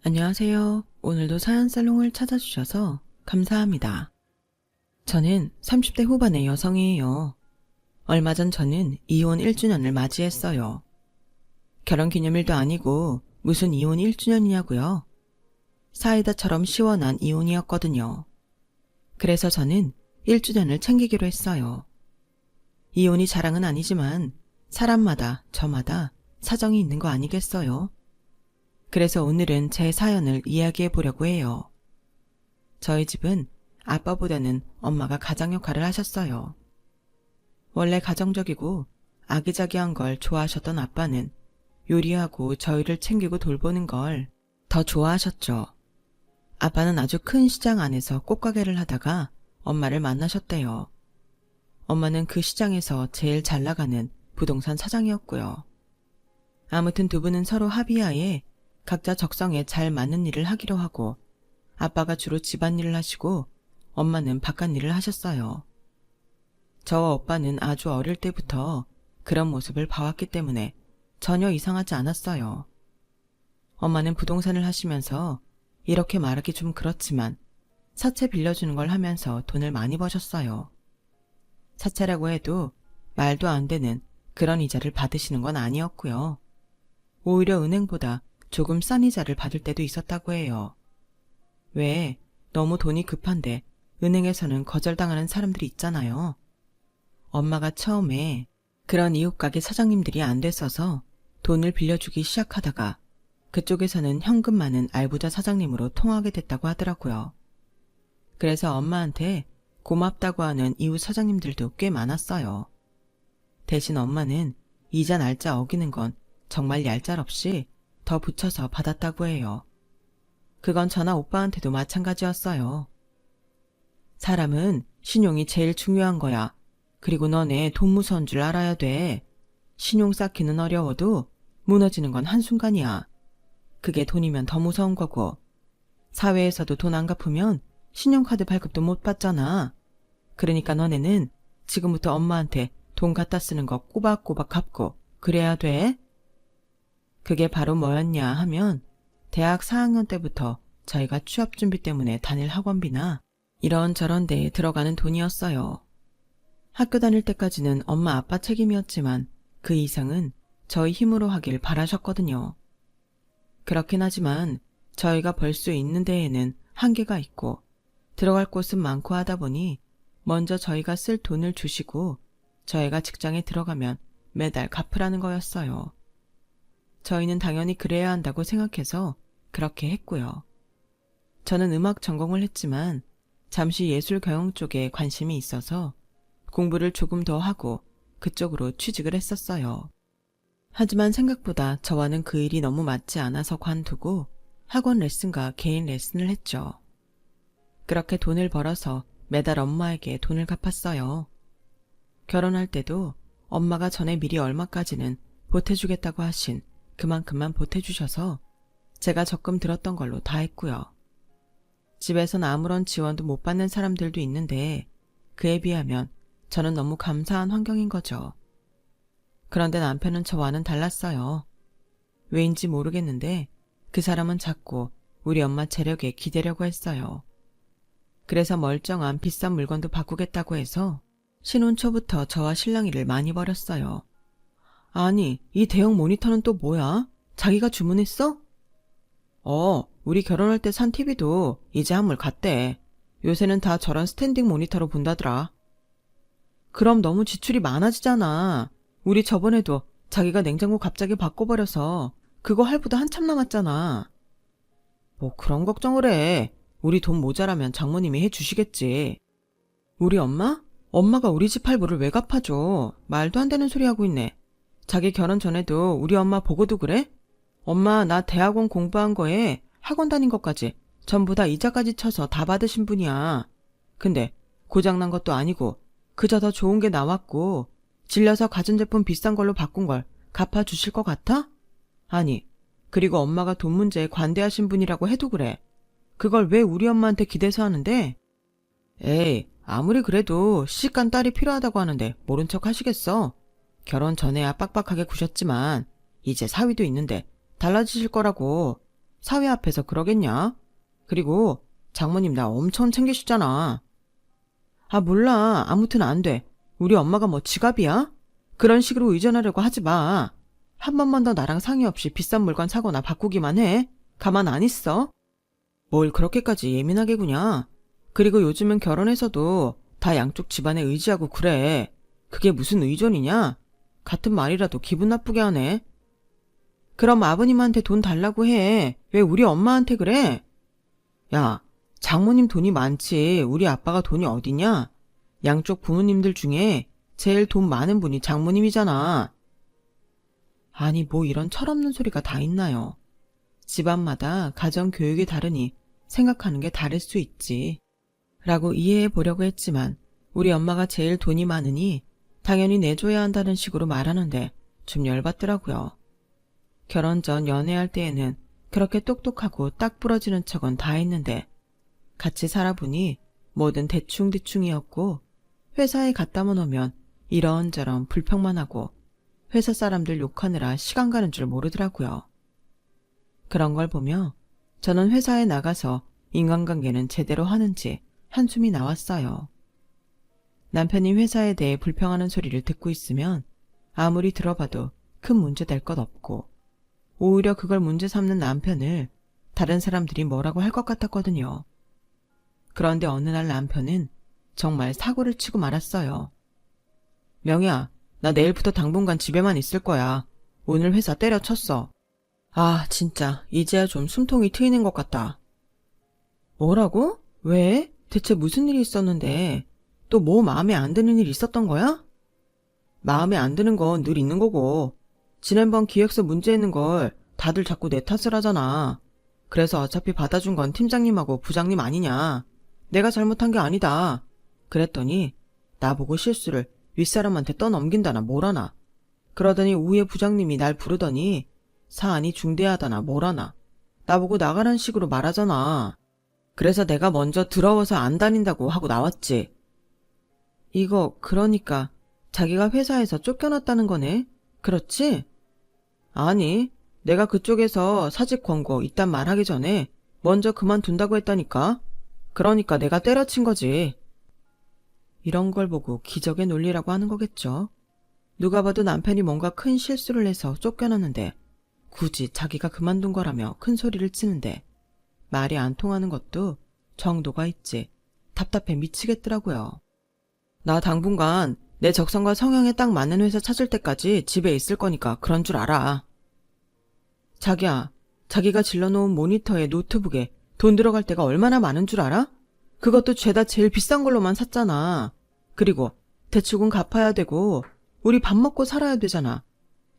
안녕하세요. 오늘도 사연살롱을 찾아주셔서 감사합니다. 저는 30대 후반의 여성이에요. 얼마 전 저는 이혼 1주년을 맞이했어요. 결혼기념일도 아니고 무슨 이혼 1주년이냐고요? 사이다처럼 시원한 이혼이었거든요. 그래서 저는 1주년을 챙기기로 했어요. 이혼이 자랑은 아니지만 사람마다 저마다 사정이 있는 거 아니겠어요? 그래서 오늘은 제 사연을 이야기해 보려고 해요. 저희 집은 아빠보다는 엄마가 가장 역할을 하셨어요. 원래 가정적이고 아기자기한 걸 좋아하셨던 아빠는 요리하고 저희를 챙기고 돌보는 걸 더 좋아하셨죠. 아빠는 아주 큰 시장 안에서 꽃가게를 하다가 엄마를 만나셨대요. 엄마는 그 시장에서 제일 잘 나가는 부동산 사장이었고요. 아무튼 두 분은 서로 합의하에 각자 적성에 잘 맞는 일을 하기로 하고 아빠가 주로 집안일을 하시고 엄마는 바깥일을 하셨어요. 저와 오빠는 아주 어릴 때부터 그런 모습을 봐왔기 때문에 전혀 이상하지 않았어요. 엄마는 부동산을 하시면서 이렇게 말하기 좀 그렇지만 사채 빌려주는 걸 하면서 돈을 많이 버셨어요. 사채라고 해도 말도 안 되는 그런 이자를 받으시는 건 아니었고요. 오히려 은행보다 조금 싼 이자를 받을 때도 있었다고 해요. 왜 너무 돈이 급한데 은행에서는 거절당하는 사람들이 있잖아요. 엄마가 처음에 그런 이웃가게 사장님들이 안 됐어서 돈을 빌려주기 시작하다가 그쪽에서는 현금 많은 알부자 사장님으로 통하게 됐다고 하더라고요. 그래서 엄마한테 고맙다고 하는 이웃 사장님들도 꽤 많았어요. 대신 엄마는 이자 날짜 어기는 건 정말 얄짤없이 더 붙여서 받았다고 해요. 그건 저나 오빠한테도 마찬가지였어요. 사람은 신용이 제일 중요한 거야. 그리고 너네 돈 무서운 줄 알아야 돼. 신용 쌓기는 어려워도 무너지는 건 한순간이야. 그게 돈이면 더 무서운 거고. 사회에서도 돈 안 갚으면 신용카드 발급도 못 받잖아. 그러니까 너네는 지금부터 엄마한테 돈 갖다 쓰는 거 꼬박꼬박 갚고 그래야 돼. 그게 바로 뭐였냐 하면 대학 4학년 때부터 저희가 취업 준비 때문에 다닐 학원비나 이런저런 데에 들어가는 돈이었어요. 학교 다닐 때까지는 엄마 아빠 책임이었지만 그 이상은 저희 힘으로 하길 바라셨거든요. 그렇긴 하지만 저희가 벌 수 있는 데에는 한계가 있고 들어갈 곳은 많고 하다 보니 먼저 저희가 쓸 돈을 주시고 저희가 직장에 들어가면 매달 갚으라는 거였어요. 저희는 당연히 그래야 한다고 생각해서 그렇게 했고요. 저는 음악 전공을 했지만 잠시 예술 경영 쪽에 관심이 있어서 공부를 조금 더 하고 그쪽으로 취직을 했었어요. 하지만 생각보다 저와는 그 일이 너무 맞지 않아서 관두고 학원 레슨과 개인 레슨을 했죠. 그렇게 돈을 벌어서 매달 엄마에게 돈을 갚았어요. 결혼할 때도 엄마가 전에 미리 얼마까지는 보태주겠다고 하신 그만큼만 보태주셔서 제가 적금 들었던 걸로 다 했고요. 집에선 아무런 지원도 못 받는 사람들도 있는데 그에 비하면 저는 너무 감사한 환경인 거죠. 그런데 남편은 저와는 달랐어요. 왜인지 모르겠는데 그 사람은 자꾸 우리 엄마 재력에 기대려고 했어요. 그래서 멀쩡한 비싼 물건도 바꾸겠다고 해서 신혼 초부터 저와 실랑이를 많이 벌였어요. 아니, 이 대형 모니터는 또 뭐야? 자기가 주문했어? 우리 결혼할 때 산 TV도 이제 한물 갔대. 요새는 다 저런 스탠딩 모니터로 본다더라. 그럼 너무 지출이 많아지잖아. 우리 저번에도 자기가 냉장고 갑자기 바꿔버려서 그거 할부도 한참 남았잖아. 뭐 그런 걱정을 해. 우리 돈 모자라면 장모님이 해주시겠지. 우리 엄마? 엄마가 우리 집 할부를 왜 갚아줘. 말도 안 되는 소리 하고 있네. 자기 결혼 전에도 우리 엄마 보고도 그래? 엄마 나 대학원 공부한 거에 학원 다닌 것까지 전부 다 이자까지 쳐서 다 받으신 분이야. 근데 고장난 것도 아니고 그저 더 좋은 게 나왔고 질려서 가전제품 비싼 걸로 바꾼 걸 갚아주실 것 같아? 아니, 그리고 엄마가 돈 문제에 관대하신 분이라고 해도 그래. 그걸 왜 우리 엄마한테 기대서 하는데? 에이, 아무리 그래도 시집간 딸이 필요하다고 하는데 모른 척 하시겠어? 결혼 전에야 빡빡하게 구셨지만 이제 사위도 있는데 달라지실 거라고. 사회 앞에서 그러겠냐? 그리고 장모님 나 엄청 챙기시잖아. 아, 몰라. 아무튼 안 돼. 우리 엄마가 뭐 지갑이야? 그런 식으로 의존하려고 하지 마. 한 번만 더 나랑 상의 없이 비싼 물건 사거나 바꾸기만 해. 가만 안 있어. 뭘 그렇게까지 예민하게 구냐? 그리고 요즘은 결혼해서도 다 양쪽 집안에 의지하고 그래. 그게 무슨 의존이냐? 같은 말이라도 기분 나쁘게 하네. 그럼 아버님한테 돈 달라고 해. 왜 우리 엄마한테 그래? 야, 장모님 돈이 많지 우리 아빠가 돈이 어디냐? 양쪽 부모님들 중에 제일 돈 많은 분이 장모님이잖아. 아니 뭐 이런 철없는 소리가 다 있나요? 집안마다 가정 교육이 다르니 생각하는 게 다를 수 있지. 라고 이해해 보려고 했지만 우리 엄마가 제일 돈이 많으니 당연히 내줘야 한다는 식으로 말하는데 좀 열받더라고요. 결혼 전 연애할 때에는 그렇게 똑똑하고 딱 부러지는 척은 다 했는데 같이 살아보니 뭐든 대충대충이었고 회사에 갔다만 오면 이런저런 불평만 하고 회사 사람들 욕하느라 시간 가는 줄 모르더라고요. 그런 걸 보며 저는 회사에 나가서 인간관계는 제대로 하는지 한숨이 나왔어요. 남편이 회사에 대해 불평하는 소리를 듣고 있으면 아무리 들어봐도 큰 문제 될 것 없고 오히려 그걸 문제 삼는 남편을 다른 사람들이 뭐라고 할 것 같았거든요. 그런데 어느 날 남편은 정말 사고를 치고 말았어요. 명희야, 나 내일부터 당분간 집에만 있을 거야. 오늘 회사 때려쳤어. 아, 진짜 이제야 좀 숨통이 트이는 것 같다. 뭐라고? 왜? 대체 무슨 일이 있었는데? 또 뭐 마음에 안 드는 일 있었던 거야? 마음에 안 드는 건 늘 있는 거고 지난번 기획서 문제 있는 걸 다들 자꾸 내 탓을 하잖아. 그래서 어차피 받아준 건 팀장님하고 부장님 아니냐. 내가 잘못한 게 아니다. 그랬더니 나보고 실수를 윗사람한테 떠넘긴다나 뭐라나. 그러더니 우회 부장님이 날 부르더니 사안이 중대하다나 뭐라나. 나보고 나가라는 식으로 말하잖아. 그래서 내가 먼저 더러워서 안 다닌다고 하고 나왔지. 이거 그러니까 자기가 회사에서 쫓겨났다는 거네? 그렇지? 아니, 내가 그쪽에서 사직 권고 이딴 말하기 전에 먼저 그만둔다고 했다니까. 그러니까 내가 때려친 거지. 이런 걸 보고 기적의 논리라고 하는 거겠죠. 누가 봐도 남편이 뭔가 큰 실수를 해서 쫓겨났는데 굳이 자기가 그만둔 거라며 큰 소리를 치는데 말이 안 통하는 것도 정도가 있지. 답답해 미치겠더라고요. 나 당분간 내 적성과 성향에 딱 맞는 회사 찾을 때까지 집에 있을 거니까 그런 줄 알아. 자기야, 자기가 질러놓은 모니터에 노트북에 돈 들어갈 때가 얼마나 많은 줄 알아? 그것도 죄다 제일 비싼 걸로만 샀잖아. 그리고 대출은 갚아야 되고 우리 밥 먹고 살아야 되잖아.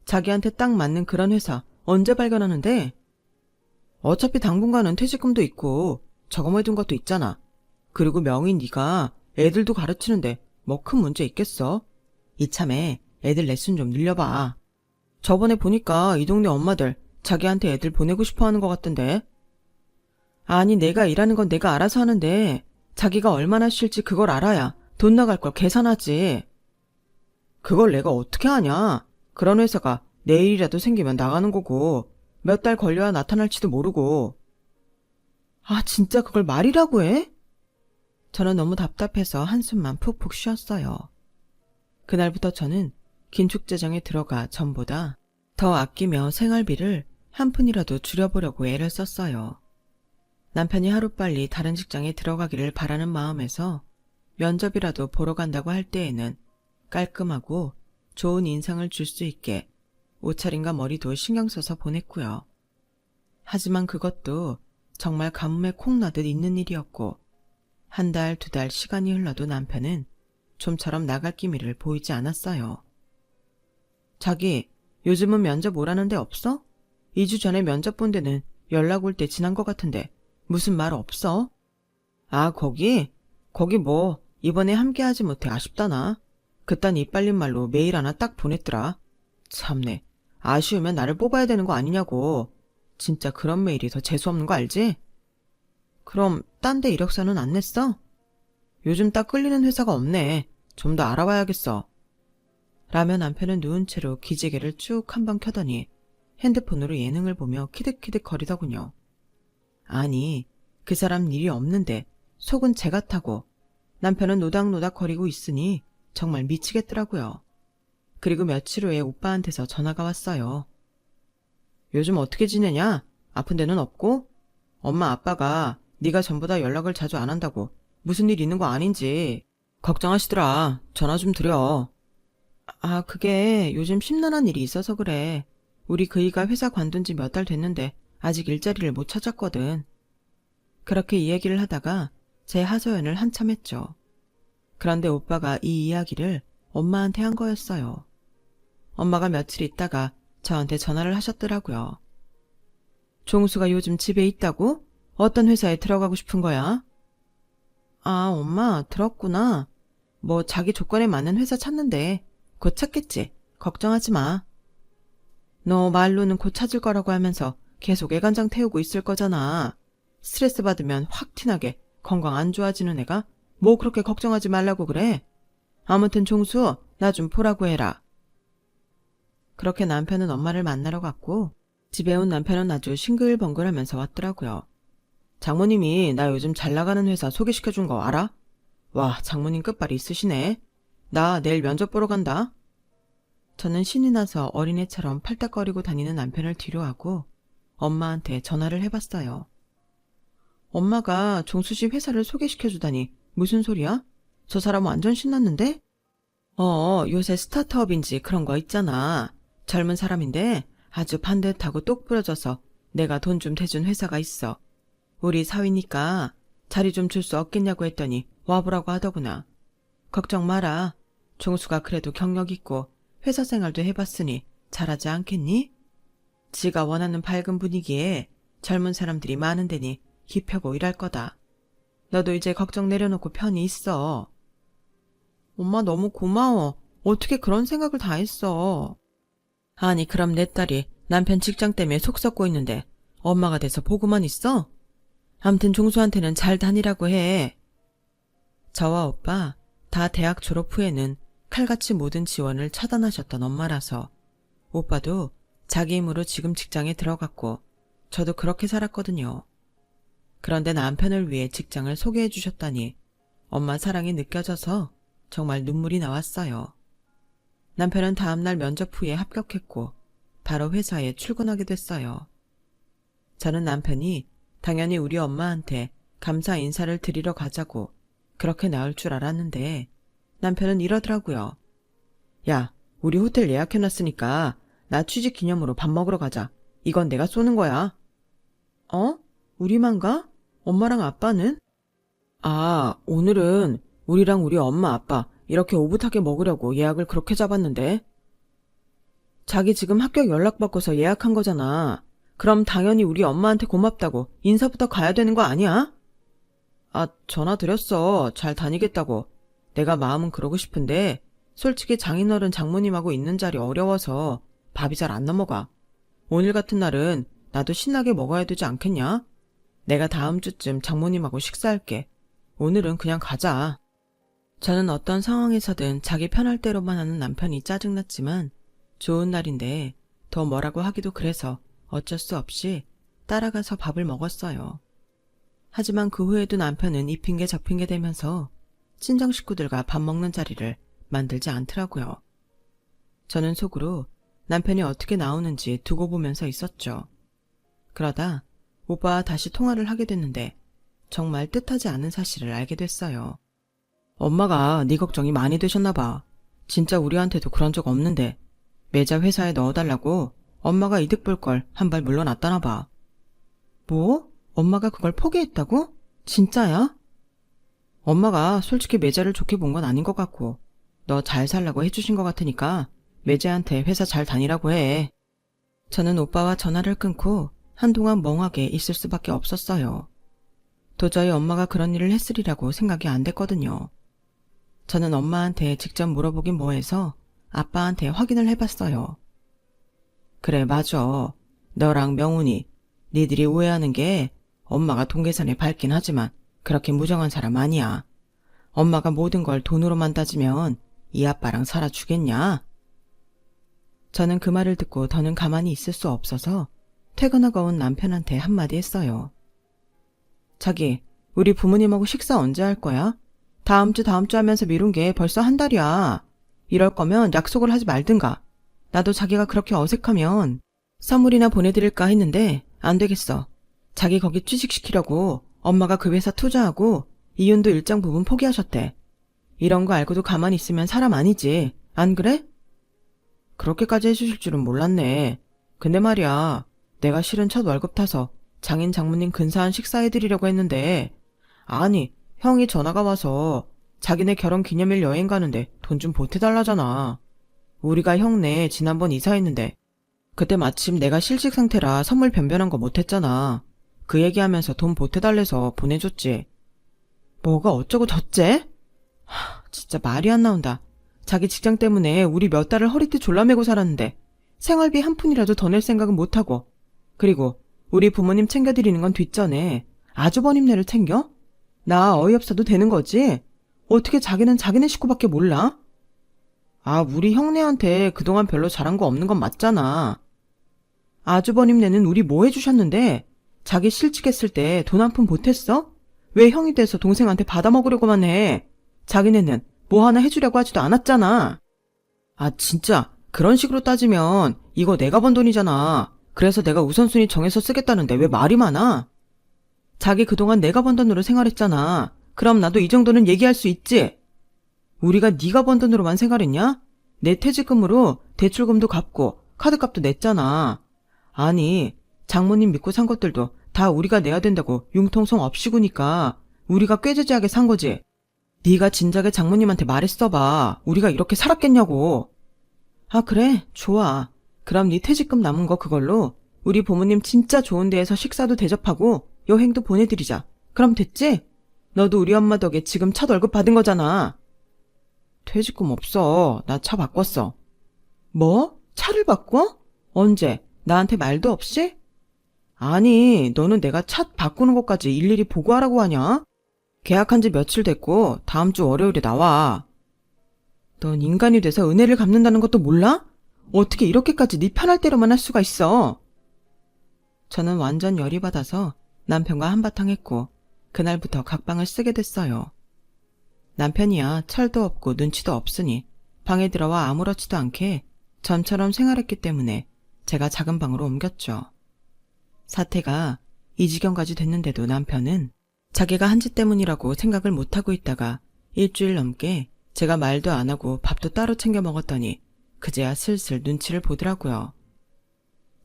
자기한테 딱 맞는 그런 회사 언제 발견하는데? 어차피 당분간은 퇴직금도 있고 저금해둔 것도 있잖아. 그리고 명인 네가 애들도 가르치는데 뭐 큰 문제 있겠어? 이참에 애들 레슨 좀 늘려봐. 저번에 보니까 이 동네 엄마들 자기한테 애들 보내고 싶어 하는 것 같던데. 아니 내가 일하는 건 내가 알아서 하는데 자기가 얼마나 쉴지 그걸 알아야 돈 나갈 걸 계산하지. 그걸 내가 어떻게 아냐. 그런 회사가 내일이라도 생기면 나가는 거고 몇 달 걸려야 나타날지도 모르고. 아 진짜 그걸 말이라고 해? 저는 너무 답답해서 한숨만 푹푹 쉬었어요. 그날부터 저는 긴축재정에 들어가 전보다 더 아끼며 생활비를 한 푼이라도 줄여보려고 애를 썼어요. 남편이 하루빨리 다른 직장에 들어가기를 바라는 마음에서 면접이라도 보러 간다고 할 때에는 깔끔하고 좋은 인상을 줄 수 있게 옷차림과 머리도 신경 써서 보냈고요. 하지만 그것도 정말 가뭄에 콩 나듯 있는 일이었고 한 달, 두 달 시간이 흘러도 남편은 좀처럼 나갈 기미를 보이지 않았어요. 자기, 요즘은 면접 오라는 데 없어? 2주 전에 면접 본 데는 연락 올 때 지난 것 같은데 무슨 말 없어? 아, 거기? 거기 뭐 이번에 함께하지 못해 아쉽다나. 그딴 이빨린 말로 메일 하나 딱 보냈더라. 참네. 아쉬우면 나를 뽑아야 되는 거 아니냐고. 진짜 그런 메일이 더 재수없는 거 알지? 그럼 딴 데 이력서는 안 냈어? 요즘 딱 끌리는 회사가 없네. 좀 더 알아봐야겠어. 라며 남편은 누운 채로 기지개를 쭉 한 번 켜더니 핸드폰으로 예능을 보며 키득키득 거리더군요. 아니, 그 사람 일이 없는데 속은 제가 타고 남편은 노닥노닥 거리고 있으니 정말 미치겠더라고요. 그리고 며칠 후에 오빠한테서 전화가 왔어요. 요즘 어떻게 지내냐? 아픈 데는 없고? 엄마 아빠가 네가 전보다 연락을 자주 안 한다고 무슨 일 있는 거 아닌지 걱정하시더라. 전화 좀 드려. 아, 그게 요즘 심란한 일이 있어서 그래. 우리 그이가 회사 관둔 지 몇 달 됐는데 아직 일자리를 못 찾았거든. 그렇게 이야기를 하다가 제 하소연을 한참 했죠. 그런데 오빠가 이 이야기를 엄마한테 한 거였어요. 엄마가 며칠 있다가 저한테 전화를 하셨더라고요. 종수가 요즘 집에 있다고? 어떤 회사에 들어가고 싶은 거야? 아, 엄마, 들었구나. 뭐 자기 조건에 맞는 회사 찾는데 곧 찾겠지. 걱정하지 마. 너 말로는 곧 찾을 거라고 하면서 계속 애간장 태우고 있을 거잖아. 스트레스 받으면 확 티나게 건강 안 좋아지는 애가 뭐 그렇게 걱정하지 말라고 그래. 아무튼 종수, 나 좀 보라고 해라. 그렇게 남편은 엄마를 만나러 갔고 집에 온 남편은 아주 싱글벙글하면서 왔더라고요. 장모님이 나 요즘 잘 나가는 회사 소개시켜준 거 알아? 와, 장모님 끝발이 있으시네. 나 내일 면접 보러 간다. 저는 신이 나서 어린애처럼 팔딱거리고 다니는 남편을 뒤로하고 엄마한테 전화를 해봤어요. 엄마가 종수씨 회사를 소개시켜주다니 무슨 소리야? 저 사람 완전 신났는데? 요새 스타트업인지 그런 거 있잖아. 젊은 사람인데 아주 반듯하고 똑 부러져서 내가 돈 좀 대준 회사가 있어. 우리 사위니까 자리 좀 줄 수 없겠냐고 했더니 와보라고 하더구나. 걱정 마라. 종수가 그래도 경력 있고 회사 생활도 해봤으니 잘하지 않겠니? 지가 원하는 밝은 분위기에 젊은 사람들이 많은 데니 힙하고 일할 거다. 너도 이제 걱정 내려놓고 편히 있어. 엄마 너무 고마워. 어떻게 그런 생각을 다 했어. 아니 그럼 내 딸이 남편 직장 때문에 속 썩고 있는데 엄마가 돼서 보고만 있어? 암튼 종수한테는 잘 다니라고 해. 저와 오빠 다 대학 졸업 후에는 칼같이 모든 지원을 차단하셨던 엄마라서 오빠도 자기 힘으로 지금 직장에 들어갔고 저도 그렇게 살았거든요. 그런데 남편을 위해 직장을 소개해 주셨다니 엄마 사랑이 느껴져서 정말 눈물이 나왔어요. 남편은 다음날 면접 후에 합격했고 바로 회사에 출근하게 됐어요. 저는 남편이 당연히 우리 엄마한테 감사 인사를 드리러 가자고 그렇게 나올 줄 알았는데 남편은 이러더라고요. 야, 우리 호텔 예약해놨으니까 나 취직 기념으로 밥 먹으러 가자. 이건 내가 쏘는 거야. 우리만 가? 엄마랑 아빠는? 아, 오늘은 우리랑 우리 엄마 아빠 이렇게 오붓하게 먹으려고 예약을 그렇게 잡았는데. 자기 지금 합격 연락받고서 예약한 거잖아. 그럼 당연히 우리 엄마한테 고맙다고 인사부터 가야 되는 거 아니야? 아, 전화 드렸어. 잘 다니겠다고. 내가 마음은 그러고 싶은데 솔직히 장인어른 장모님하고 있는 자리 어려워서 밥이 잘 안 넘어가. 오늘 같은 날은 나도 신나게 먹어야 되지 않겠냐? 내가 다음 주쯤 장모님하고 식사할게. 오늘은 그냥 가자. 저는 어떤 상황에서든 자기 편할 대로만 하는 남편이 짜증났지만 좋은 날인데 더 뭐라고 하기도 그래서 어쩔 수 없이 따라가서 밥을 먹었어요. 하지만 그 후에도 남편은 이 핑계 저 핑계 대면서 친정 식구들과 밥 먹는 자리를 만들지 않더라고요. 저는 속으로 남편이 어떻게 나오는지 두고 보면서 있었죠. 그러다 오빠와 다시 통화를 하게 됐는데 정말 뜻하지 않은 사실을 알게 됐어요. 엄마가 네 걱정이 많이 되셨나 봐. 진짜 우리한테도 그런 적 없는데 매자 회사에 넣어달라고 엄마가 이득 볼 걸 한 발 물러났다나 봐. 뭐? 엄마가 그걸 포기했다고? 진짜야? 엄마가 솔직히 매자를 좋게 본 건 아닌 것 같고 너 잘 살라고 해주신 것 같으니까 매자한테 회사 잘 다니라고 해. 저는 오빠와 전화를 끊고 한동안 멍하게 있을 수밖에 없었어요. 도저히 엄마가 그런 일을 했으리라고 생각이 안 됐거든요. 저는 엄마한테 직접 물어보긴 뭐해서 아빠한테 확인을 해봤어요. 그래, 맞아. 너랑 명훈이 니들이 오해하는 게 엄마가 돈 계산에 밝긴 하지만 그렇게 무정한 사람 아니야. 엄마가 모든 걸 돈으로만 따지면 이 아빠랑 살아주겠냐? 저는 그 말을 듣고 더는 가만히 있을 수 없어서 퇴근하고 온 남편한테 한마디 했어요. 자기, 우리 부모님하고 식사 언제 할 거야? 다음 주 하면서 미룬 게 벌써 한 달이야. 이럴 거면 약속을 하지 말든가. 나도 자기가 그렇게 어색하면 선물이나 보내드릴까 했는데 안 되겠어. 자기 거기 취직시키려고 엄마가 그 회사 투자하고 이윤도 일정 부분 포기하셨대. 이런 거 알고도 가만히 있으면 사람 아니지. 안 그래? 그렇게까지 해주실 줄은 몰랐네. 근데 말이야, 내가 실은 첫 월급 타서 장인 장모님 근사한 식사해드리려고 했는데, 아니, 형이 전화가 와서 자기네 결혼 기념일 여행 가는데 돈 좀 보태달라잖아. 우리가 형네 지난번 이사했는데 그때 마침 내가 실직 상태라 선물 변변한 거 못했잖아. 그 얘기하면서 돈 보태달래서 보내줬지. 뭐가 어쩌고 저째? 진짜 말이 안 나온다. 자기 직장 때문에 우리 몇 달을 허리띠 졸라매고 살았는데 생활비 한 푼이라도 더 낼 생각은 못하고, 그리고 우리 부모님 챙겨드리는 건 뒷전에 아주버님네를 챙겨? 나 어이없어도 되는 거지? 어떻게 자기는 자기네 식구밖에 몰라? 아, 우리 형네한테 그동안 별로 잘한 거 없는 건 맞잖아. 아주버님네는 우리 뭐 해주셨는데 자기 실직했을 때 돈 한 푼 보탰어? 왜 형이 돼서 동생한테 받아먹으려고만 해? 자기네는 뭐 하나 해주려고 하지도 않았잖아. 아, 진짜 그런 식으로 따지면 이거 내가 번 돈이잖아. 그래서 내가 우선순위 정해서 쓰겠다는데 왜 말이 많아? 자기 그동안 내가 번 돈으로 생활했잖아. 그럼 나도 이 정도는 얘기할 수 있지. 우리가 네가 번 돈으로만 생활했냐? 내 퇴직금으로 대출금도 갚고 카드값도 냈잖아. 아니, 장모님 믿고 산 것들도 다 우리가 내야 된다고 융통성 없이 구니까 우리가 꾀지지하게 산 거지. 네가 진작에 장모님한테 말했어봐. 우리가 이렇게 살았겠냐고. 아, 그래? 좋아. 그럼 네 퇴직금 남은 거 그걸로 우리 부모님 진짜 좋은 데에서 식사도 대접하고 여행도 보내드리자. 그럼 됐지? 너도 우리 엄마 덕에 지금 첫 월급 받은 거잖아. 퇴직금 없어. 나 차 바꿨어. 뭐? 차를 바꿔? 언제? 나한테 말도 없이? 아니, 너는 내가 차 바꾸는 것까지 일일이 보고하라고 하냐? 계약한 지 며칠 됐고 다음 주 월요일에 나와. 넌 인간이 돼서 은혜를 갚는다는 것도 몰라? 어떻게 이렇게까지 네 편할 대로만 할 수가 있어? 저는 완전 열이 받아서 남편과 한바탕 했고 그날부터 각방을 쓰게 됐어요. 남편이야 철도 없고 눈치도 없으니 방에 들어와 아무렇지도 않게 전처럼 생활했기 때문에 제가 작은 방으로 옮겼죠. 사태가 이 지경까지 됐는데도 남편은 자기가 한 짓 때문이라고 생각을 못하고 있다가 일주일 넘게 제가 말도 안 하고 밥도 따로 챙겨 먹었더니 그제야 슬슬 눈치를 보더라고요.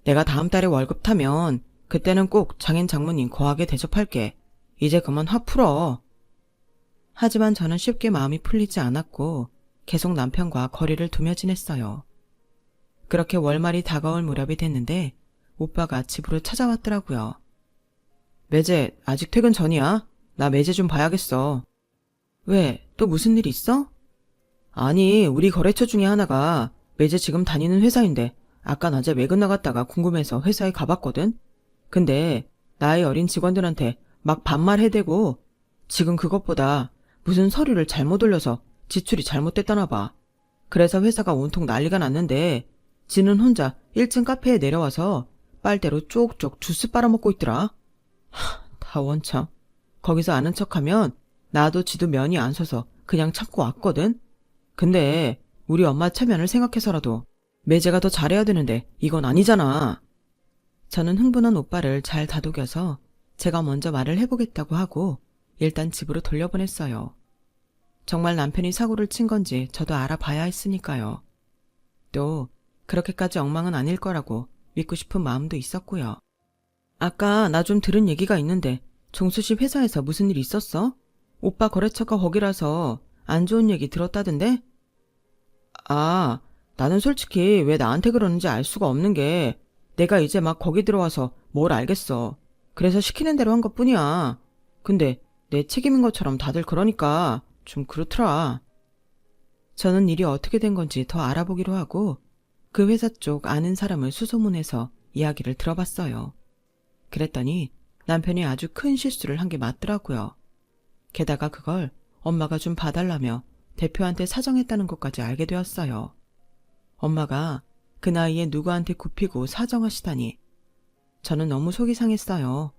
내가 다음 달에 월급 타면 그때는 꼭 장인 장모님 거하게 대접할게. 이제 그만 화 풀어. 하지만 저는 쉽게 마음이 풀리지 않았고 계속 남편과 거리를 두며 지냈어요. 그렇게 월말이 다가올 무렵이 됐는데 오빠가 집으로 찾아왔더라고요. 매제 아직 퇴근 전이야? 나 매제 좀 봐야겠어. 왜? 또 무슨 일 있어? 아니, 우리 거래처 중에 하나가 매제 지금 다니는 회사인데 아까 낮에 외근 나갔다가 궁금해서 회사에 가봤거든? 근데 나이 어린 직원들한테 막 반말해대고 지금 그것보다 무슨 서류를 잘못 올려서 지출이 잘못됐다나 봐. 그래서 회사가 온통 난리가 났는데 지는 혼자 1층 카페에 내려와서 빨대로 쪽쪽 주스 빨아먹고 있더라. 다 원참. 거기서 아는 척하면 나도 지도 면이 안 서서 그냥 참고 왔거든. 근데 우리 엄마 체면을 생각해서라도 매제가 더 잘해야 되는데 이건 아니잖아. 저는 흥분한 오빠를 잘 다독여서 제가 먼저 말을 해보겠다고 하고 일단 집으로 돌려보냈어요. 정말 남편이 사고를 친 건지 저도 알아봐야 했으니까요. 또 그렇게까지 엉망은 아닐 거라고 믿고 싶은 마음도 있었고요. 아까 나 좀 들은 얘기가 있는데 종수 씨 회사에서 무슨 일 있었어? 오빠 거래처가 거기라서 안 좋은 얘기 들었다던데? 아, 나는 솔직히 왜 나한테 그러는지 알 수가 없는 게 내가 이제 막 거기 들어와서 뭘 알겠어. 그래서 시키는 대로 한 것뿐이야. 근데 내 책임인 것처럼 다들 그러니까 좀 그렇더라. 저는 일이 어떻게 된 건지 더 알아보기로 하고 그 회사 쪽 아는 사람을 수소문해서 이야기를 들어봤어요. 그랬더니 남편이 아주 큰 실수를 한 게 맞더라고요. 게다가 그걸 엄마가 좀 봐달라며 대표한테 사정했다는 것까지 알게 되었어요. 엄마가 그 나이에 누구한테 굽히고 사정하시다니. 저는 너무 속이 상했어요.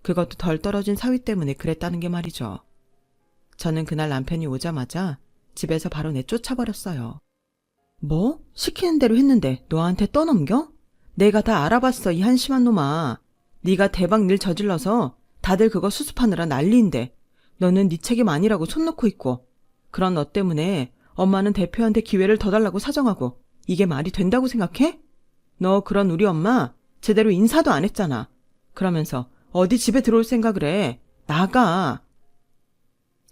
그것도 덜 떨어진 사위 때문에 그랬다는 게 말이죠. 저는 그날 남편이 오자마자 집에서 바로 내쫓아버렸어요. 뭐? 시키는 대로 했는데 너한테 떠넘겨? 내가 다 알아봤어, 이 한심한 놈아. 네가 대박 일 저질러서 다들 그거 수습하느라 난리인데 너는 네 책임 아니라고 손 놓고 있고, 그런 너 때문에 엄마는 대표한테 기회를 더 달라고 사정하고, 이게 말이 된다고 생각해? 너 그런 우리 엄마 제대로 인사도 안 했잖아. 그러면서 어디 집에 들어올 생각을 해. 나가.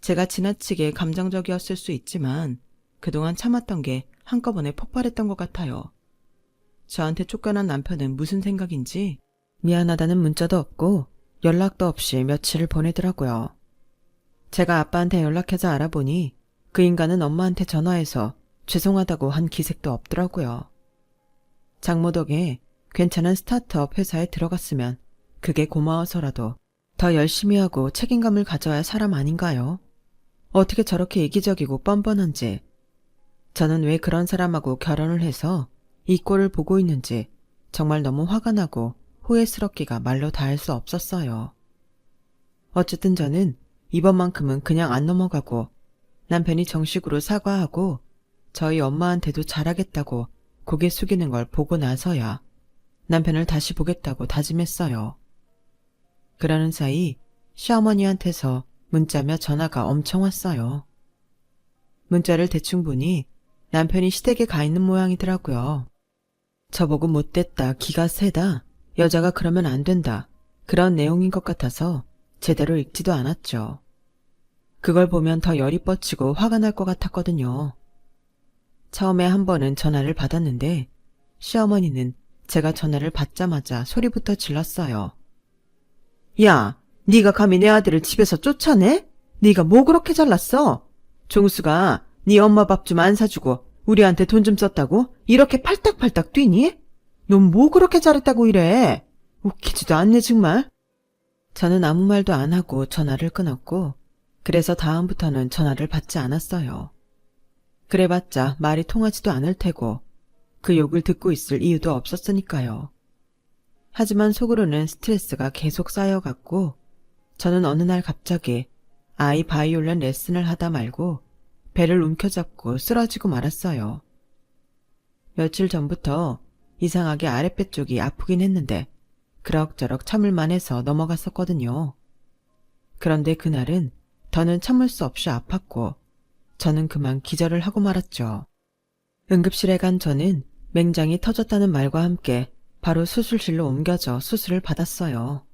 제가 지나치게 감정적이었을 수 있지만 그동안 참았던 게 한꺼번에 폭발했던 것 같아요. 저한테 쫓겨난 남편은 무슨 생각인지 미안하다는 문자도 없고 연락도 없이 며칠을 보내더라고요. 제가 아빠한테 연락해서 알아보니 그 인간은 엄마한테 전화해서 죄송하다고 한 기색도 없더라고요. 장모 덕에 괜찮은 스타트업 회사에 들어갔으면 그게 고마워서라도 더 열심히 하고 책임감을 가져야 사람 아닌가요? 어떻게 저렇게 이기적이고 뻔뻔한지, 저는 왜 그런 사람하고 결혼을 해서 이 꼴을 보고 있는지 정말 너무 화가 나고 후회스럽기가 말로 닿을 수 없었어요. 어쨌든 저는 이번만큼은 그냥 안 넘어가고 남편이 정식으로 사과하고 저희 엄마한테도 잘하겠다고 고개 숙이는 걸 보고 나서야 남편을 다시 보겠다고 다짐했어요. 그러는 사이 시어머니한테서 문자며 전화가 엄청 왔어요. 문자를 대충 보니 남편이 시댁에 가 있는 모양이더라고요. 저보고 못됐다, 기가 세다, 여자가 그러면 안 된다, 그런 내용인 것 같아서 제대로 읽지도 않았죠. 그걸 보면 더 열이 뻗치고 화가 날 것 같았거든요. 처음에 한 번은 전화를 받았는데 시어머니는 제가 전화를 받자마자 소리부터 질렀어요. 야, 네가 감히 내 아들을 집에서 쫓아내? 네가 뭐 그렇게 잘났어? 종수가 네 엄마 밥 좀 안 사주고 우리한테 돈 좀 썼다고 이렇게 팔딱팔딱 뛰니? 넌 뭐 그렇게 잘했다고 이래? 웃기지도 않네 정말. 저는 아무 말도 안 하고 전화를 끊었고, 그래서 다음부터는 전화를 받지 않았어요. 그래봤자 말이 통하지도 않을 테고 그 욕을 듣고 있을 이유도 없었으니까요. 하지만 속으로는 스트레스가 계속 쌓여갔고, 저는 어느 날 갑자기 아이 바이올린 레슨을 하다 말고 배를 움켜잡고 쓰러지고 말았어요. 며칠 전부터 이상하게 아랫배 쪽이 아프긴 했는데 그럭저럭 참을만 해서 넘어갔었거든요. 그런데 그날은 더는 참을 수 없이 아팠고 저는 그만 기절을 하고 말았죠. 응급실에 간 저는 맹장이 터졌다는 말과 함께 바로 수술실로 옮겨져 수술을 받았어요.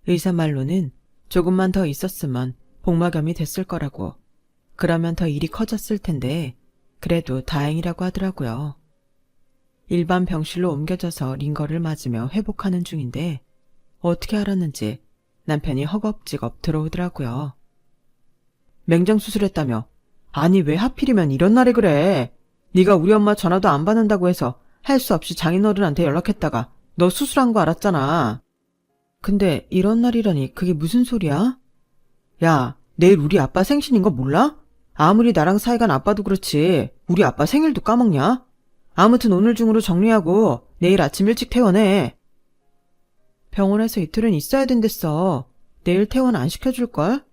의사 말로는 조금만 더 있었으면 복막염이 됐을 거라고, 그러면 더 일이 커졌을 텐데 그래도 다행이라고 하더라고요. 일반 병실로 옮겨져서 링거를 맞으며 회복하는 중인데 어떻게 알았는지 남편이 허겁지겁 들어오더라고요. 맹장 수술했다며? 아니 왜 하필이면 이런 날에 그래? 네가 우리 엄마 전화도 안 받는다고 해서 할 수 없이 장인어른한테 연락했다가 너 수술한 거 알았잖아. 근데 이런 날이라니 그게 무슨 소리야? 야, 내일 우리 아빠 생신인 거 몰라? 아무리 나랑 사이가 나빠도 그렇지 우리 아빠 생일도 까먹냐? 아무튼 오늘 중으로 정리하고 내일 아침 일찍 퇴원해. 병원에서 이틀은 있어야 된댔어. 내일 퇴원 안 시켜줄걸?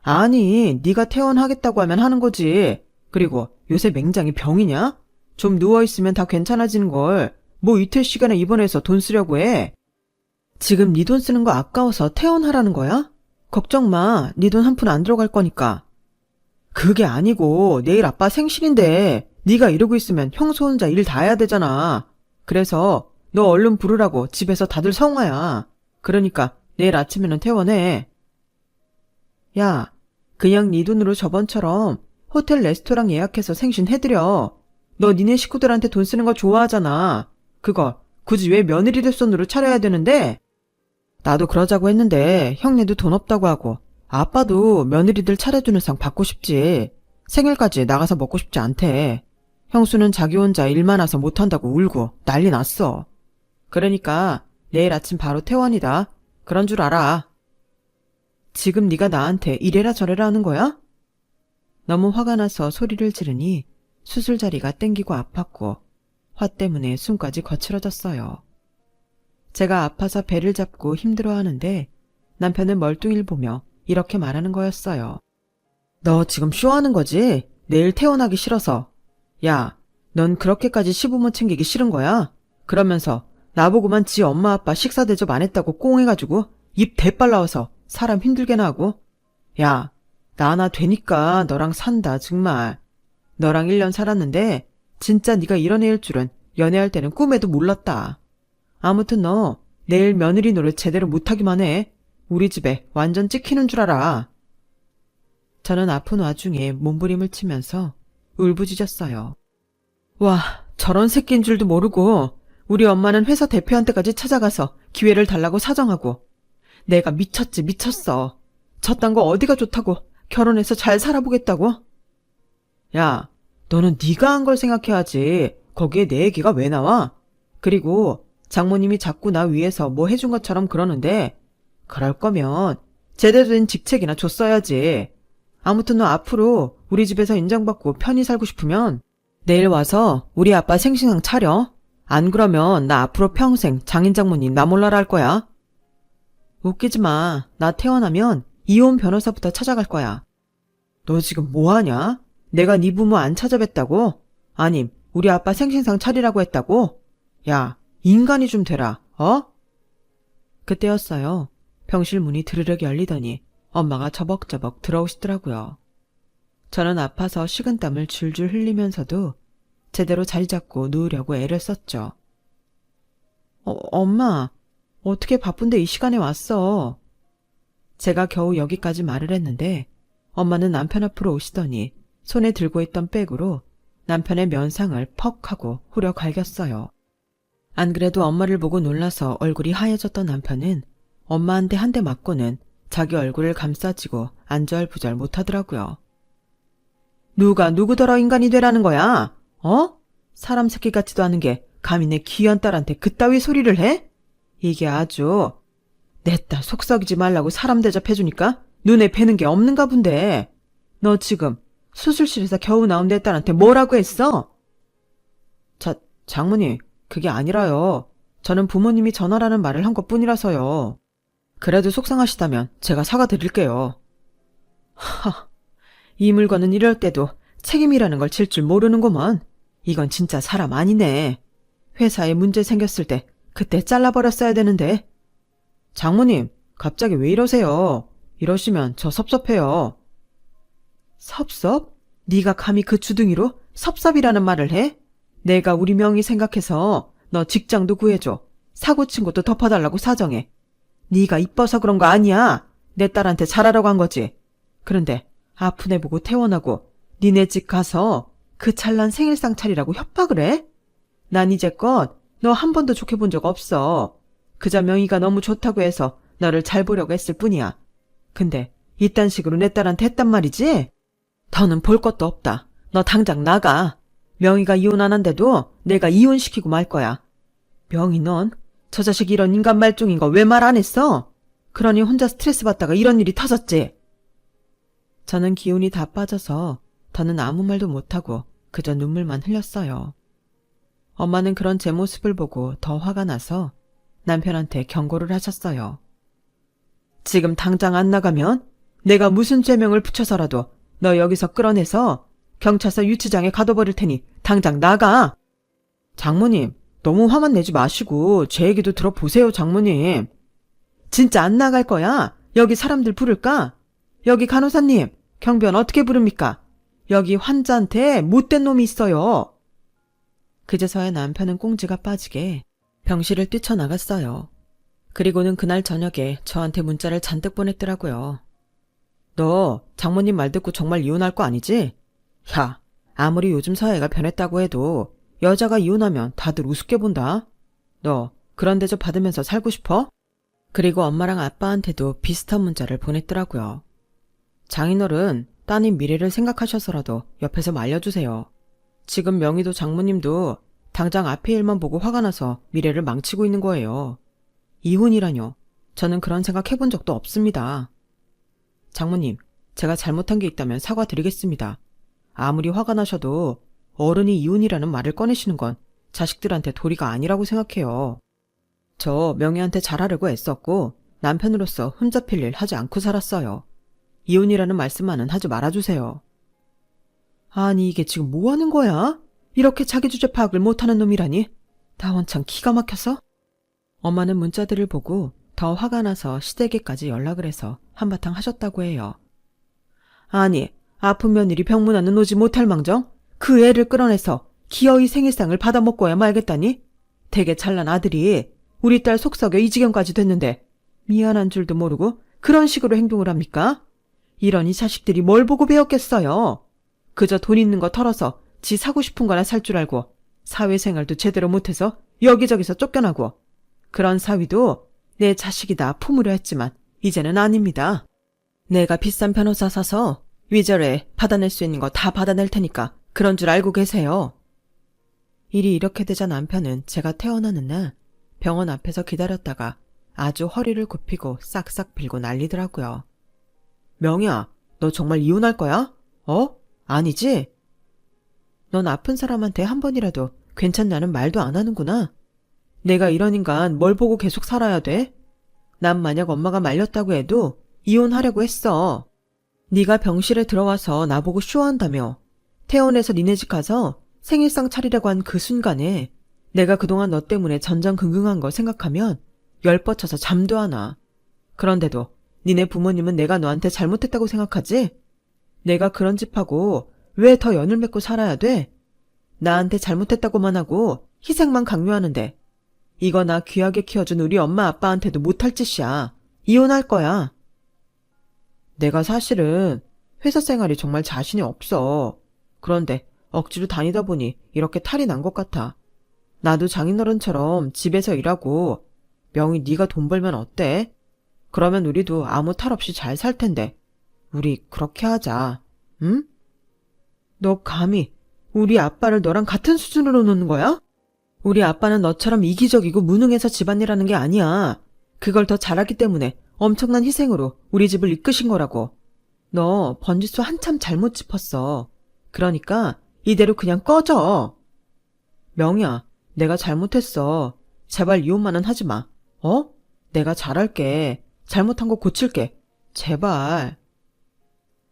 아니, 네가 퇴원하겠다고 하면 하는 거지. 그리고 요새 맹장이 병이냐? 좀 누워있으면 다 괜찮아지는 걸 뭐 이틀 시간에 입원해서 돈 쓰려고 해. 지금 네 돈 쓰는 거 아까워서 퇴원하라는 거야? 걱정 마, 네 돈 한 푼 안 들어갈 거니까. 그게 아니고 내일 아빠 생신인데 네가 이러고 있으면 형수 혼자 일 다 해야 되잖아. 그래서 너 얼른 부르라고 집에서 다들 성화야. 그러니까 내일 아침에는 퇴원해. 야, 그냥 네 돈으로 저번처럼 호텔 레스토랑 예약해서 생신 해드려. 너 니네 식구들한테 돈 쓰는 거 좋아하잖아. 그걸 굳이 왜 며느리들 손으로 차려야 되는데? 나도 그러자고 했는데 형네도 돈 없다고 하고 아빠도 며느리들 차려주는 상 받고 싶지. 생일까지 나가서 먹고 싶지 않대. 형수는 자기 혼자 일 많아서 못한다고 울고 난리 났어. 그러니까 내일 아침 바로 퇴원이다. 그런 줄 알아. 지금 네가 나한테 이래라 저래라 하는 거야? 너무 화가 나서 소리를 지르니 수술 자리가 땡기고 아팠고 화 때문에 숨까지 거칠어졌어요. 제가 아파서 배를 잡고 힘들어하는데 남편은 멀뚱이를 보며 이렇게 말하는 거였어요. 너 지금 쇼하는 거지? 내일 퇴원하기 싫어서. 야, 넌 그렇게까지 시부모 챙기기 싫은 거야? 그러면서 나보고만 지 엄마 아빠 식사 대접 안 했다고 꽁해가지고 입 대빨 나와서 사람 힘들게나 하고. 야, 나 하나 되니까 너랑 산다 정말. 너랑 1년 살았는데 진짜 네가 이런 애일 줄은 연애할 때는 꿈에도 몰랐다. 아무튼 너 내일 며느리 노릇 제대로 못하기만 해. 우리 집에 완전 찍히는 줄 알아. 저는 아픈 와중에 몸부림을 치면서 울부짖었어요. 와, 저런 새끼인 줄도 모르고 우리 엄마는 회사 대표한테까지 찾아가서 기회를 달라고 사정하고. 내가 미쳤지 미쳤어. 저딴 거 어디가 좋다고 결혼해서 잘 살아보겠다고? 야, 너는 네가 한 걸 생각해야지. 거기에 내 얘기가 왜 나와? 그리고 장모님이 자꾸 나 위해서 뭐 해준 것처럼 그러는데 그럴 거면 제대로 된 직책이나 줬어야지. 아무튼 너 앞으로 우리 집에서 인정받고 편히 살고 싶으면 내일 와서 우리 아빠 생신상 차려. 안 그러면 나 앞으로 평생 장인 장모님 나 몰라라 할 거야. 웃기지 마. 나 태어나면 이혼 변호사부터 찾아갈 거야. 너 지금 뭐하냐? 내가 네 부모 안 찾아뵀다고? 아님 우리 아빠 생신상 차리라고 했다고? 야, 인간이 좀 되라. 어? 그때였어요. 병실 문이 드르륵 열리더니 엄마가 저벅저벅 들어오시더라고요. 저는 아파서 식은땀을 줄줄 흘리면서도 제대로 자리 잡고 누우려고 애를 썼죠. 엄마, 어떻게 바쁜데 이 시간에 왔어? 제가 겨우 여기까지 말을 했는데 엄마는 남편 앞으로 오시더니 손에 들고 있던 백으로 남편의 면상을 퍽 하고 후려 갈겼어요. 안 그래도 엄마를 보고 놀라서 얼굴이 하얘졌던 남편은 엄마한테 한 대 맞고는 자기 얼굴을 감싸지고 안절부절 못하더라고요. 누가 누구더러 인간이 되라는 거야? 어? 사람 새끼 같지도 않은 게 감히 내 귀한 딸한테 그따위 소리를 해? 이게 아주 내 딸 속 썩이지 말라고 사람 대접해주니까 눈에 뵈는 게 없는가 본데. 너 지금 수술실에서 겨우 나온 내 딸한테 뭐라고 했어? 장모님, 그게 아니라요. 저는 부모님이 전화라는 말을 한 것뿐이라서요. 그래도 속상하시다면 제가 사과드릴게요. 하, 이 물건은 이럴 때도 책임이라는 걸 질 줄 모르는구먼. 이건 진짜 사람 아니네. 회사에 문제 생겼을 때 그때 잘라버렸어야 되는데. 장모님, 갑자기 왜 이러세요? 이러시면 저 섭섭해요. 섭섭? 네가 감히 그 주둥이로 섭섭이라는 말을 해? 내가 우리 명의 생각해서 너 직장도 구해줘. 사고 친 것도 덮어달라고 사정해. 네가 이뻐서 그런 거 아니야. 내 딸한테 잘하라고 한 거지. 그런데 아픈 애 보고 퇴원하고 니네 집 가서 그 찰난 생일상 차리라고 협박을 해? 난 이제껏 너 한 번도 좋게 본 적 없어. 그저 명의가 너무 좋다고 해서 너를 잘 보려고 했을 뿐이야. 근데 이딴 식으로 내 딸한테 했단 말이지? 더는 볼 것도 없다. 너 당장 나가. 명의가 이혼 안 한데도 내가 이혼시키고 말 거야. 명의 넌 저 자식 이런 인간 말종인 거 왜 말 안 했어? 그러니 혼자 스트레스 받다가 이런 일이 터졌지. 저는 기운이 다 빠져서 더는 아무 말도 못하고 그저 눈물만 흘렸어요. 엄마는 그런 제 모습을 보고 더 화가 나서 남편한테 경고를 하셨어요. 지금 당장 안 나가면 내가 무슨 죄명을 붙여서라도 너 여기서 끌어내서 경찰서 유치장에 가둬버릴 테니 당장 나가. 장모님, 너무 화만 내지 마시고 제 얘기도 들어보세요, 장모님. 진짜 안 나갈 거야? 여기 사람들 부를까? 여기 간호사님, 경비원 어떻게 부릅니까? 여기 환자한테 못된 놈이 있어요. 그제서야 남편은 꽁지가 빠지게 병실을 뛰쳐나갔어요. 그리고는 그날 저녁에 저한테 문자를 잔뜩 보냈더라고요. 너 장모님 말 듣고 정말 이혼할 거 아니지? 야, 아무리 요즘 사회가 변했다고 해도 여자가 이혼하면 다들 우습게 본다. 너 그런 대접 받으면서 살고 싶어? 그리고 엄마랑 아빠한테도 비슷한 문자를 보냈더라고요. 장인어른, 따님 미래를 생각하셔서라도 옆에서 말려주세요. 지금 명희도 장모님도 당장 앞의 일만 보고 화가 나서 미래를 망치고 있는 거예요. 이혼이라뇨. 저는 그런 생각 해본 적도 없습니다. 장모님, 제가 잘못한 게 있다면 사과드리겠습니다. 아무리 화가 나셔도 어른이 이혼이라는 말을 꺼내시는 건 자식들한테 도리가 아니라고 생각해요. 저 명희한테 잘하려고 애썼고 남편으로서 흠잡힐 일 하지 않고 살았어요. 이혼이라는 말씀만은 하지 말아주세요. 아니 이게 지금 뭐 하는 거야? 이렇게 자기 주제 파악을 못하는 놈이라니? 다 원창 기가 막혀서? 엄마는 문자들을 보고 더 화가 나서 시댁에까지 연락을 해서 한바탕 하셨다고 해요. 아니 아픈 며느리 병문안은 오지 못할 망정 그 애를 끌어내서 기어이 생일상을 받아먹고야 말겠다니? 되게 잘난 아들이 우리 딸 속 썩여 이 지경까지 됐는데 미안한 줄도 모르고 그런 식으로 행동을 합니까? 이런 이 자식들이 뭘 보고 배웠겠어요. 그저 돈 있는 거 털어서 지 사고 싶은 거나 살 줄 알고 사회생활도 제대로 못해서 여기저기서 쫓겨나고 그런 사위도 내 자식이다 품으려 했지만 이제는 아닙니다. 내가 비싼 변호사 사서 위절에 받아낼 수 있는 거 다 받아낼 테니까 그런 줄 알고 계세요. 일이 이렇게 되자 남편은 제가 태어나는 날 병원 앞에서 기다렸다가 아주 허리를 굽히고 싹싹 빌고 난리더라고요. 명희야, 너 정말 이혼할 거야? 아니지? 넌 아픈 사람한테 한 번이라도 괜찮냐는 말도 안 하는구나. 내가 이런 인간 뭘 보고 계속 살아야 돼? 난 만약 엄마가 말렸다고 해도 이혼하려고 했어. 네가 병실에 들어와서 나보고 쇼한다며. 퇴원해서 니네 집 가서 생일상 차리라고 한 그 순간에 내가 그동안 너 때문에 전전긍긍한 거 생각하면 열뻗쳐서 잠도 안 와. 그런데도 니네 부모님은 내가 너한테 잘못했다고 생각하지? 내가 그런 집하고 왜 더 연을 맺고 살아야 돼? 나한테 잘못했다고만 하고 희생만 강요하는데 이거 나 귀하게 키워준 우리 엄마 아빠한테도 못할 짓이야. 이혼할 거야. 내가 사실은 회사 생활이 정말 자신이 없어. 그런데 억지로 다니다 보니 이렇게 탈이 난 것 같아. 나도 장인어른처럼 집에서 일하고 명희 네가 돈 벌면 어때? 그러면 우리도 아무 탈 없이 잘 살 텐데 우리 그렇게 하자. 응? 너 감히 우리 아빠를 너랑 같은 수준으로 놓는 거야? 우리 아빠는 너처럼 이기적이고 무능해서 집안일하는 게 아니야. 그걸 더 잘하기 때문에 엄청난 희생으로 우리 집을 이끄신 거라고. 너 번지수 한참 잘못 짚었어. 그러니까 이대로 그냥 꺼져. 명희야, 내가 잘못했어. 제발 이혼만은 하지 마. 내가 잘할게. 잘못한 거 고칠게. 제발.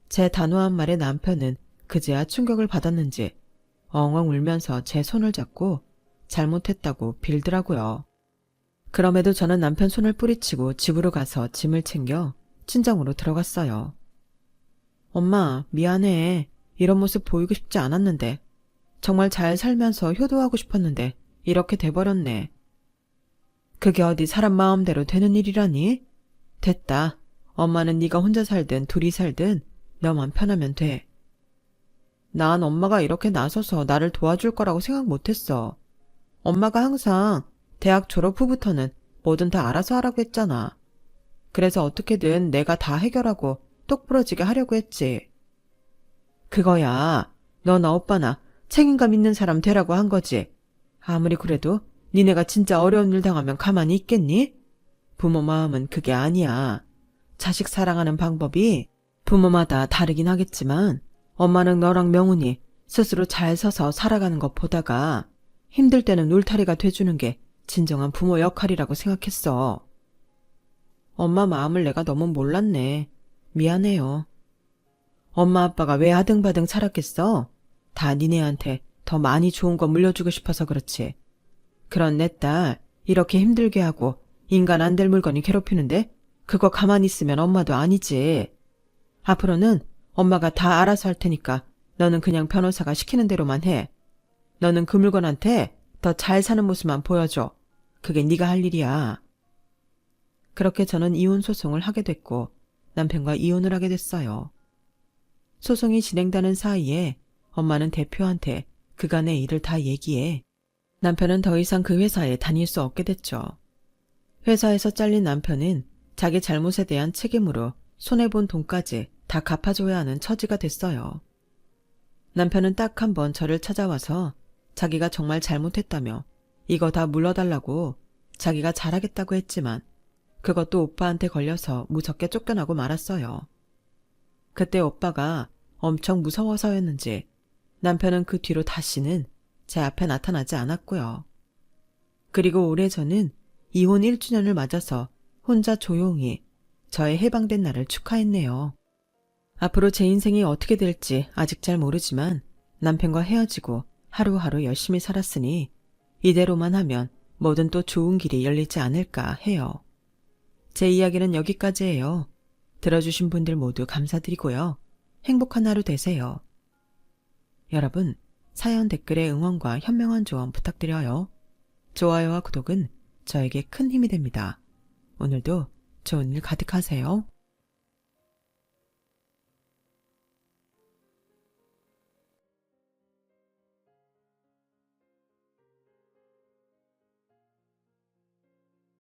제 단호한 말에 남편은 그제야 충격을 받았는지 엉엉 울면서 제 손을 잡고 잘못했다고 빌더라고요. 그럼에도 저는 남편 손을 뿌리치고 집으로 가서 짐을 챙겨 친정으로 들어갔어요. 엄마, 미안해. 이런 모습 보이고 싶지 않았는데. 정말 잘 살면서 효도하고 싶었는데 이렇게 돼버렸네. 그게 어디 사람 마음대로 되는 일이라니? 됐다. 엄마는 네가 혼자 살든 둘이 살든 너만 편하면 돼. 난 엄마가 이렇게 나서서 나를 도와줄 거라고 생각 못했어. 엄마가 항상 대학 졸업 후부터는 뭐든 다 알아서 하라고 했잖아. 그래서 어떻게든 내가 다 해결하고 똑부러지게 하려고 했지. 그거야. 너나 오빠나 책임감 있는 사람 되라고 한 거지. 아무리 그래도 니네가 진짜 어려운 일 당하면 가만히 있겠니? 부모 마음은 그게 아니야. 자식 사랑하는 방법이 부모마다 다르긴 하겠지만 엄마는 너랑 명훈이 스스로 잘 서서 살아가는 것 보다가 힘들 때는 울타리가 돼주는 게 진정한 부모 역할이라고 생각했어. 엄마 마음을 내가 너무 몰랐네. 미안해요. 엄마 아빠가 왜 아등바등 살았겠어? 다 니네한테 더 많이 좋은 거 물려주고 싶어서 그렇지. 그런 내 딸 이렇게 힘들게 하고 인간 안 될 물건이 괴롭히는데 그거 가만히 있으면 엄마도 아니지. 앞으로는 엄마가 다 알아서 할 테니까 너는 그냥 변호사가 시키는 대로만 해. 너는 그 물건한테 더 잘 사는 모습만 보여줘. 그게 네가 할 일이야. 그렇게 저는 이혼 소송을 하게 됐고 남편과 이혼을 하게 됐어요. 소송이 진행되는 사이에 엄마는 대표한테 그간의 일을 다 얘기해 남편은 더 이상 그 회사에 다닐 수 없게 됐죠. 회사에서 잘린 남편은 자기 잘못에 대한 책임으로 손해본 돈까지 다 갚아줘야 하는 처지가 됐어요. 남편은 딱 한 번 저를 찾아와서 자기가 정말 잘못했다며 이거 다 물러달라고 자기가 잘하겠다고 했지만 그것도 오빠한테 걸려서 무섭게 쫓겨나고 말았어요. 그때 오빠가 엄청 무서워서였는지 남편은 그 뒤로 다시는 제 앞에 나타나지 않았고요. 그리고 올해 저는 이혼 1주년을 맞아서 혼자 조용히 저의 해방된 날을 축하했네요. 앞으로 제 인생이 어떻게 될지 아직 잘 모르지만 남편과 헤어지고 하루하루 열심히 살았으니 이대로만 하면 뭐든 또 좋은 길이 열리지 않을까 해요. 제 이야기는 여기까지예요. 들어주신 분들 모두 감사드리고요. 행복한 하루 되세요. 여러분, 사연 댓글에 응원과 현명한 조언 부탁드려요. 좋아요와 구독은 저에게 큰 힘이 됩니다. 오늘도 좋은 일 가득하세요.